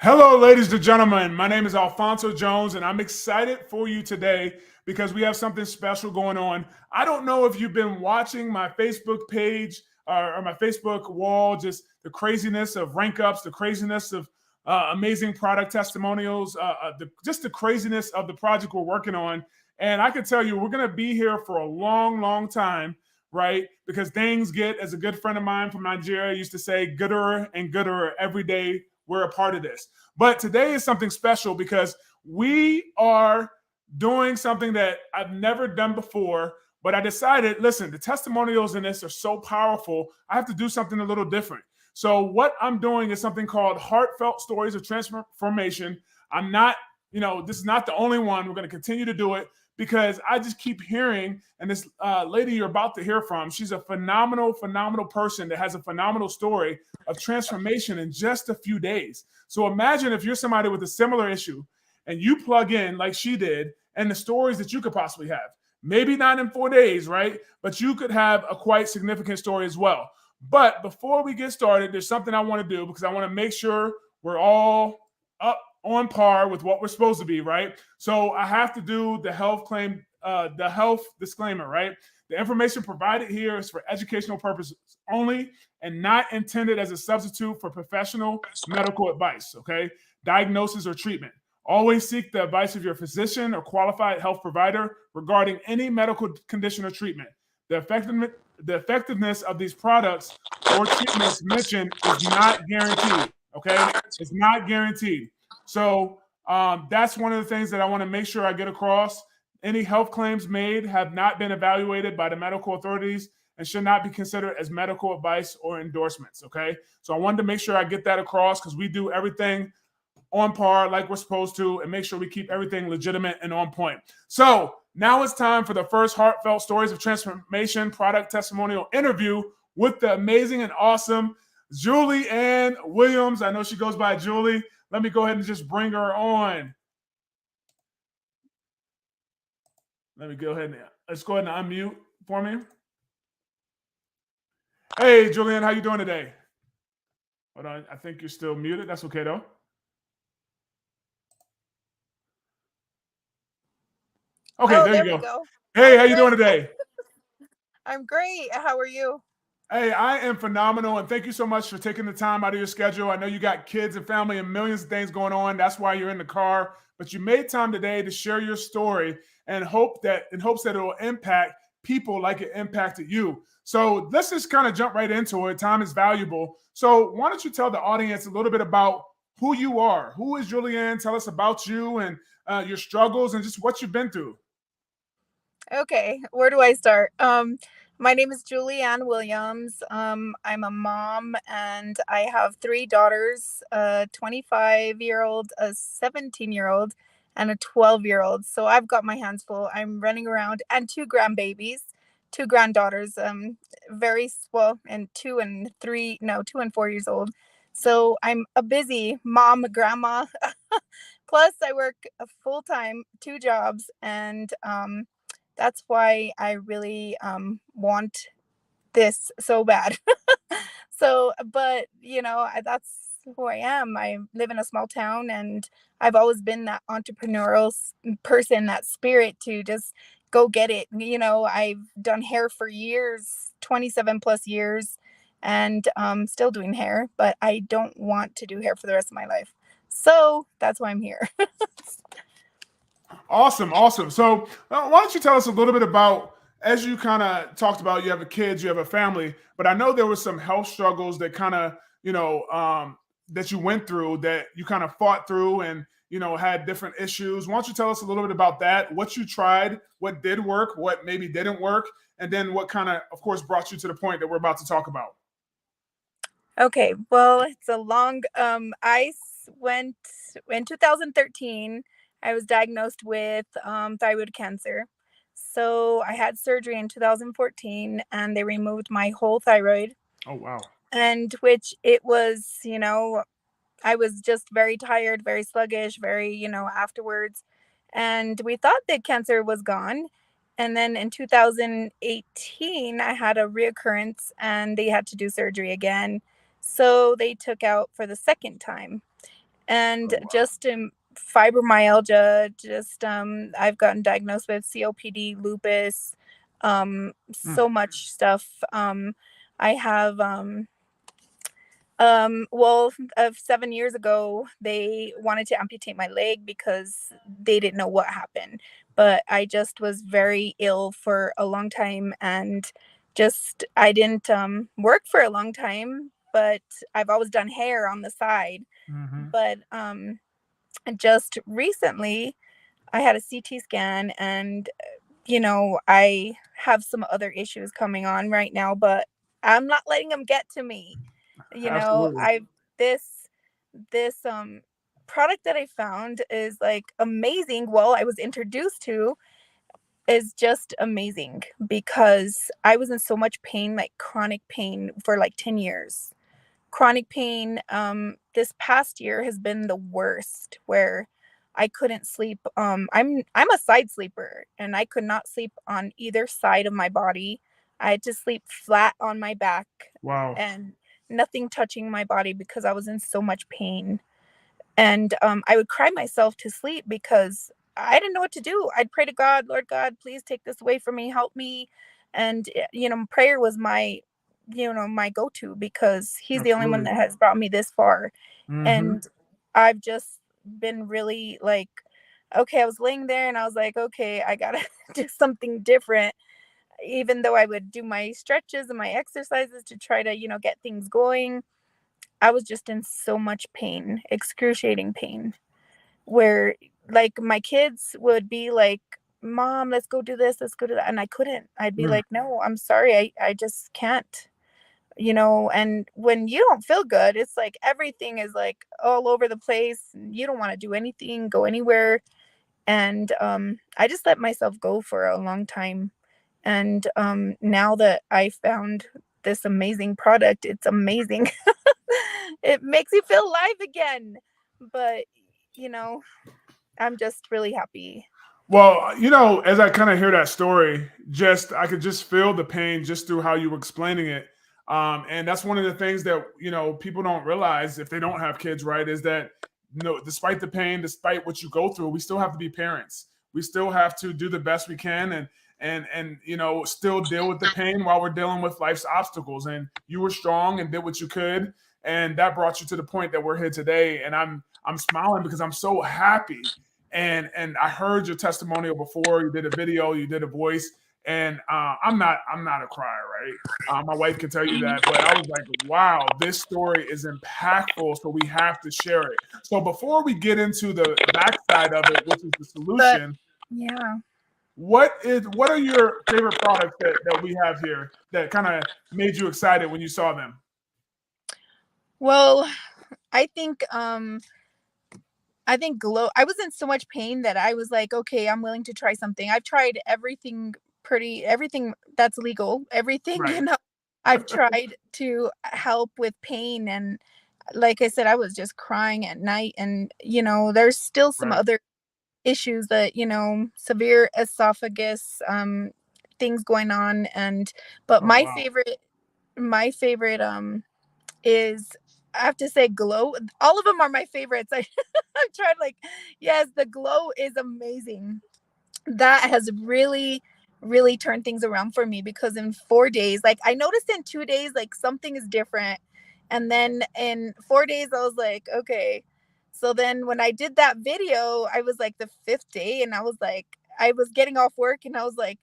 Hello, ladies and gentlemen. My name is Alfonso Jones, and I'm excited for you today because we have something special going on. I don't know if you've been watching my Facebook page or my Facebook wall, just the craziness of rank ups, the craziness of amazing product testimonials, just the craziness of the project we're working on. And I can tell you, we're going to be here for a long, long time, right? Because things get, as a good friend of mine from Nigeria used to say, gooder and gooder every day we're a part of this. But today is something special because we are doing something that I've never done before. But I decided, listen, the testimonials in this are so powerful. I have to do something a little different. So what I'm doing is something called Heartfelt Stories of Transformation. I'm not, this is not the only one. We're going to continue to do it because I just keep hearing, and this lady you're about to hear from, she's a phenomenal, phenomenal person that has a phenomenal story of transformation in just a few days. So imagine if you're somebody with a similar issue and you plug in like she did and the stories that you could possibly have. Maybe not in 4 days, right? But you could have a quite significant story as well. But before we get started, there's something I want to do because I want to make sure we're all up on par with what we're supposed to be, right? So I have to do the health disclaimer, right? The information provided here is for educational purposes only and not intended as a substitute for professional medical advice, okay? Diagnosis or treatment. Always seek the advice of your physician or qualified health provider regarding any medical condition or treatment. The effectiveness of these products or treatments mentioned is not guaranteed, okay? It's not guaranteed. So that's one of the things that I want to make sure I get across. Any health claims made have not been evaluated by the medical authorities and should not be considered as medical advice or endorsements, okay? So I wanted to make sure I get that across because we do everything on par like we're supposed to and make sure we keep everything legitimate and on point. So now it's time for the first Heartfelt Stories of Transformation product testimonial interview with the amazing and awesome Julieann Williams. I know she goes by Julie. Let me go ahead and just bring her on. Let's go ahead and unmute for me. Hey, Julieann, how you doing today? Hold on, I think you're still muted. That's okay though. Okay, there you go. Hey, how you doing today? I'm great. How are you? Hey, I am phenomenal, and thank you so much for taking the time out of your schedule. I know you got kids and family and millions of things going on. That's why you're in the car. But you made time today to share your story and hopes that it will impact people like it impacted you. So let's just kind of jump right into it. Time is valuable. So why don't you tell the audience a little bit about who you are? Who is Julieann? Tell us about you and your struggles and just what you've been through. Okay, where do I start? My name is Julieann Williams. I'm a mom and I have three daughters, a 25-year-old, a 17-year-old, and a 12-year-old. So I've got my hands full. I'm running around and two grandbabies, two granddaughters, very well, and 2 and 4 years old. So I'm a busy mom, grandma. Plus I work a full-time, two jobs, and that's why I really want this so bad. So, but that's who I am. I live in a small town, and I've always been that entrepreneurial person, that spirit to just go get it. I've done hair for years, 27 plus years, and still doing hair, but I don't want to do hair for the rest of my life. So that's why I'm here. Awesome, awesome. So, why don't you tell us a little bit about, as you kind of talked about, you have a kids, you have a family, but I know there were some health struggles that kind of, that you went through, that you kind of fought through, and had different issues. Why don't you tell us a little bit about that? What you tried, what did work, what maybe didn't work, and then what kind of course, brought you to the point that we're about to talk about. Okay, well, it's a long. I went in 2013. I was diagnosed with thyroid cancer. So I had surgery in 2014, and they removed my whole thyroid. Oh wow! And which it was, I was just very tired, very sluggish, very, afterwards. And we thought the cancer was gone. And then in 2018, I had a reoccurrence, and they had to do surgery again. So they took out for the second time. and Oh, wow. just fibromyalgia. Just I've gotten diagnosed with COPD, lupus, Mm, so much stuff. I have well, 7 years ago, they wanted to amputate my leg because they didn't know what happened. But I just was very ill for a long time, and just I didn't work for a long time, but I've always done hair on the side. hmm. But just recently, I had a CT scan, and I have some other issues coming on right now, but I'm not letting them get to me. Absolutely. I this product that I found is like amazing. Well, I was introduced to is just amazing because I was in so much pain, like chronic pain for like 10 years. Chronic pain this past year has been the worst, where I couldn't sleep. I'm a side sleeper, and I could not sleep on either side of my body. I had to sleep flat on my back Wow. and nothing touching my body because I was in so much pain. And I would cry myself to sleep because I didn't know what to do. I'd pray to God, Lord God, please take this away from me, help me. And prayer was my go-to, because he's the only one Absolutely. that has brought me this far. Hmm. And I've just been really like, okay, I was laying there and I was like, okay, I gotta do something different. Even though I would do my stretches and my exercises to try to get things going, I was just in so much pain, excruciating pain, where like my kids would be like, Mom, let's go do this, let's go do that. And I couldn't. I'd be Mm, like, no, I'm sorry. I just can't. And when you don't feel good, it's like everything is like all over the place. You don't want to do anything, go anywhere. And I just let myself go for a long time. And now that I found this amazing product, it's amazing. It makes you feel alive again. But, you know, I'm just really happy. well, as I kind of hear that story, just I could just feel the pain just through how you were explaining it. And that's one of the things that people don't realize if they don't have kids, right? Is that despite the pain, despite what you go through, we still have to be parents. We still have to do the best we can, and still deal with the pain while we're dealing with life's obstacles. And you were strong and did what you could, and that brought you to the point that we're here today. And I'm smiling because I'm so happy, and I heard your testimonial before. You did a video, you did a voice, and I'm not a crier, right? My wife can tell you that, but I was like, wow, this story is impactful, so we have to share it. So before we get into the backside of it, which is the But solution, yeah. what are your favorite products that we have here that kind of made you excited when you saw them? Well, I think glow, I was in so much pain that I was like, okay, I'm willing to try something. I've tried everything that's legal, everything, Right, I've tried to help with pain. And like I said, I was just crying at night. And there's still some right. other issues that, severe esophagus things going on. And but Oh wow. my favorite is, I have to say, glow. All of them are my favorites. I've tried, like, yes, the glow is amazing. That has really, really turned things around for me, because in 4 days, like, I noticed in 2 days, like, something is different. And then in 4 days, I was like, okay. So then when I did that video, I was like the fifth day, and I was getting off work, and I was like,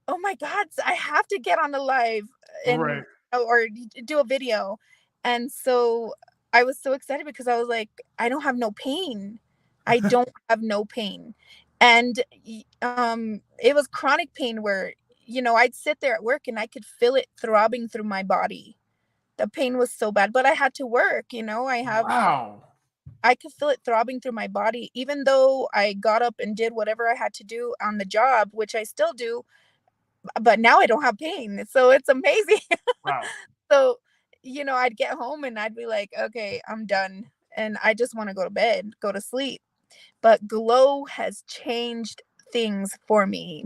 oh my god, I have to get on the live and Right. or do a video. And so I was so excited because I was like, I don't have no pain. I don't have no pain. And it was chronic pain where I'd sit there at work and I could feel it throbbing through my body. The pain was so bad, but I had to work. Wow. I could feel it throbbing through my body, even though I got up and did whatever I had to do on the job, which I still do. But now I don't have pain. So it's amazing. Wow. So, I'd get home and I'd be like, okay, I'm done. And I just want to go to bed, go to sleep. But Glow has changed things for me.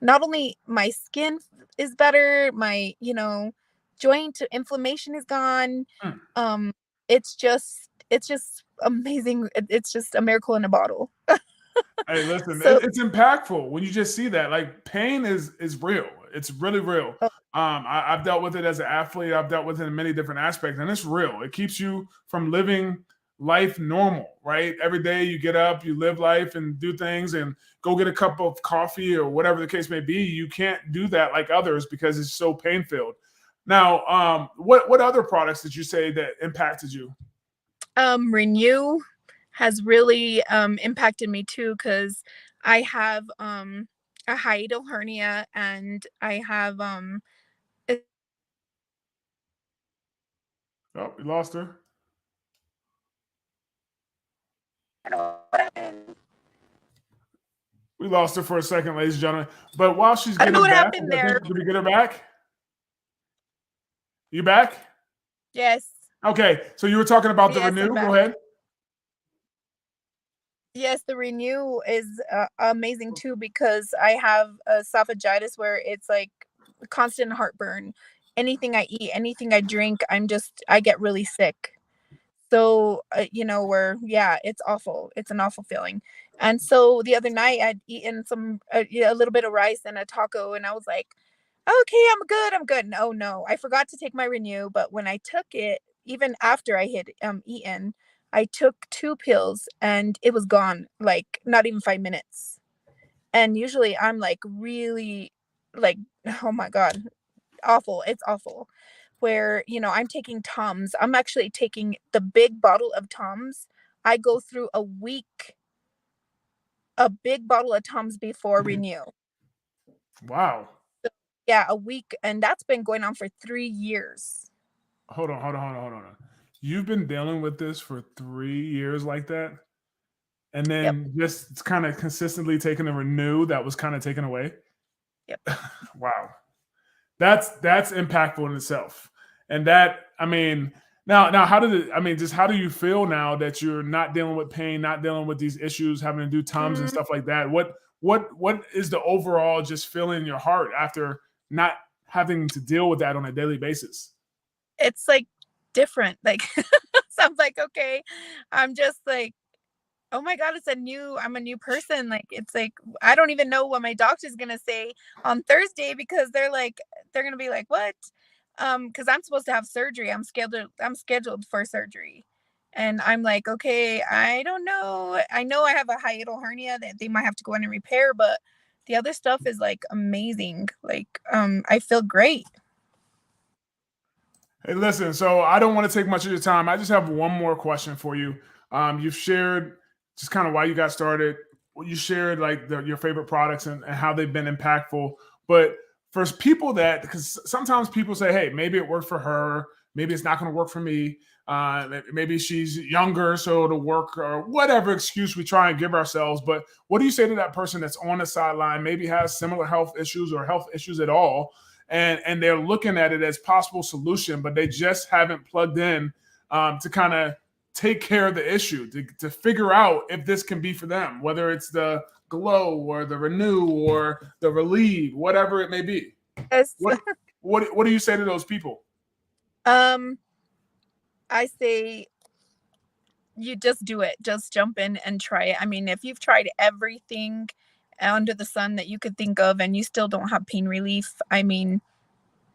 Not only my skin is better, my, joint inflammation is gone. Mm, Um, it's just it's just amazing. It's just a miracle in a bottle. Hey, listen, So, it's impactful when you just see that. Like pain is real. It's really real. oh, I've dealt with it as an athlete. I've dealt with it in many different aspects, and it's real. It keeps you from living life normal, right? Every day you get up, you live life and do things, and go get a cup of coffee or whatever the case may be. You can't do that like others because it's so pain filled. Now, what other products did you say that impacted you? Renew has really impacted me too, because I have a hiatal hernia, and I have it- Oh, we lost her. We lost her for a second, ladies and gentlemen. But while she's I don't know getting what back, happened I there. think, did we get her back? You back? Yes. Okay. So you were talking about the Yes, I'm renew. Go back. ahead. Yes, the Renew is amazing too, because I have esophagitis where it's like constant heartburn. Anything I eat, anything I drink, I get really sick. So, where, yeah, it's awful. It's an awful feeling. And so the other night I'd eaten yeah, a little bit of rice and a taco, and I was like, okay, I'm good. I'm good. No, no, I forgot to take my Renew. But when I took it, even after I had eaten, I took 2 pills and it was gone, like not even 5 minutes. And usually I'm like really, like, oh my God, awful. It's awful. Where, I'm taking Tums. I'm actually taking the big bottle of Tums. I go through a big bottle of Tums before Renew. Wow. So, yeah, a week. And that's been going on for 3 years. Hold on. You've been dealing with this for 3 years like that, and Yep. then just kind of consistently taking the renew that was kind of taken away. Yep. Wow. That's impactful in itself. And that, I mean, now how did it, I mean, just how do you feel now that you're not dealing with pain, not dealing with these issues, having to do Tums and Mm, stuff like that? What is the overall just feeling in your heart after not having to deal with that on a daily basis? it's like different. Like, so I'm like, okay, I'm just like, oh my God, I'm a new person. Like, it's like, I don't even know what my doctor's going to say on Thursday, because they're going to be like, what? Cause I'm supposed to have surgery. I'm scheduled for surgery. And I'm like, okay, I don't know. I know I have a hiatal hernia that they might have to go in and repair, but the other stuff is like amazing. Like, I feel great. Hey, listen, so I don't want to take much of your time. I just have one more question for you. You've shared just kind of why you got started. You shared like your favorite products and how they've been impactful. But for people because sometimes people say, hey, maybe it worked for her. Maybe it's not going to work for me. Maybe she's younger, so it'll work, or whatever excuse we try and give ourselves. But what do you say to that person that's on the sideline, maybe has similar health issues or health issues at all, and they're looking at it as possible solution, but they just haven't plugged in to kind of take care of the issue, to figure out if this can be for them, whether it's the glow or the renew or the relieve, whatever it may be. Yes. What what do you say to those people? Um, I say you just do it. Just jump in and try it. I mean, if you've tried everything under the sun that you could think of and you still don't have pain relief, I mean,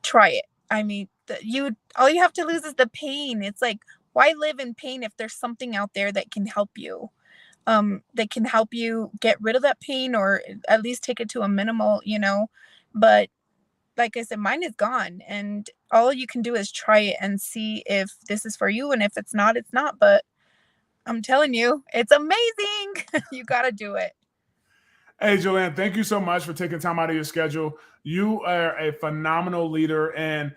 try it. I mean, you all you have to lose is the pain. It's like, why live in pain if there's something out there that can help you? That can help you get rid of that pain, or at least take it to a minimal. But like I said, mine is gone, and all you can do is try it and see if this is for you. And if it's not, it's not. But I'm telling you, it's amazing. You got to do it. Hey, Julieann, thank you so much for taking time out of your schedule. You are a phenomenal leader, and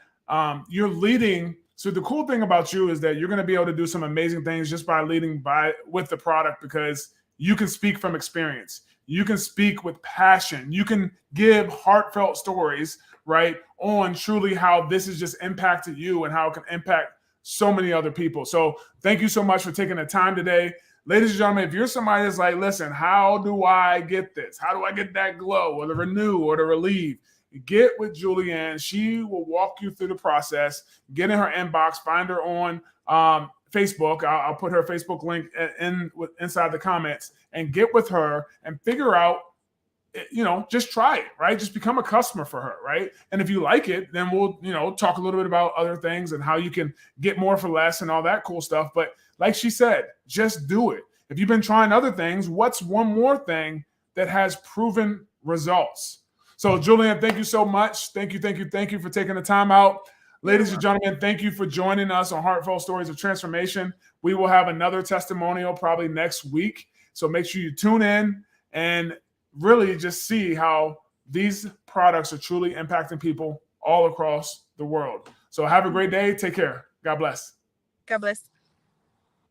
you're leading. So the cool thing about you is that you're going to be able to do some amazing things just by leading by with the product, because you can speak from experience. You can speak with passion. You can give heartfelt stories, right, on truly how this has just impacted you and how it can impact so many other people. So thank you so much for taking the time today. Ladies and gentlemen, if you're somebody that's like, listen, how do I get this? How do I get that glow or the renew or the relieve? Get with Julieann. She will walk you through the process. Get in her inbox. Find her on Facebook. I'll put her Facebook link inside the comments, and get with her and figure out, just try it, right? Just become a customer for her, right? And if you like it, then we'll, talk a little bit about other things and how you can get more for less and all that cool stuff. But like she said, just do it. If you've been trying other things, what's one more thing that has proven results? So Julieann, thank you so much. Thank you for taking the time out. Ladies and gentlemen, thank you for joining us on Heartfelt Stories of Transformation. We will have another testimonial probably next week. So make sure you tune in and really just see how these products are truly impacting people all across the world. So have a great day. Take care. God bless. God bless.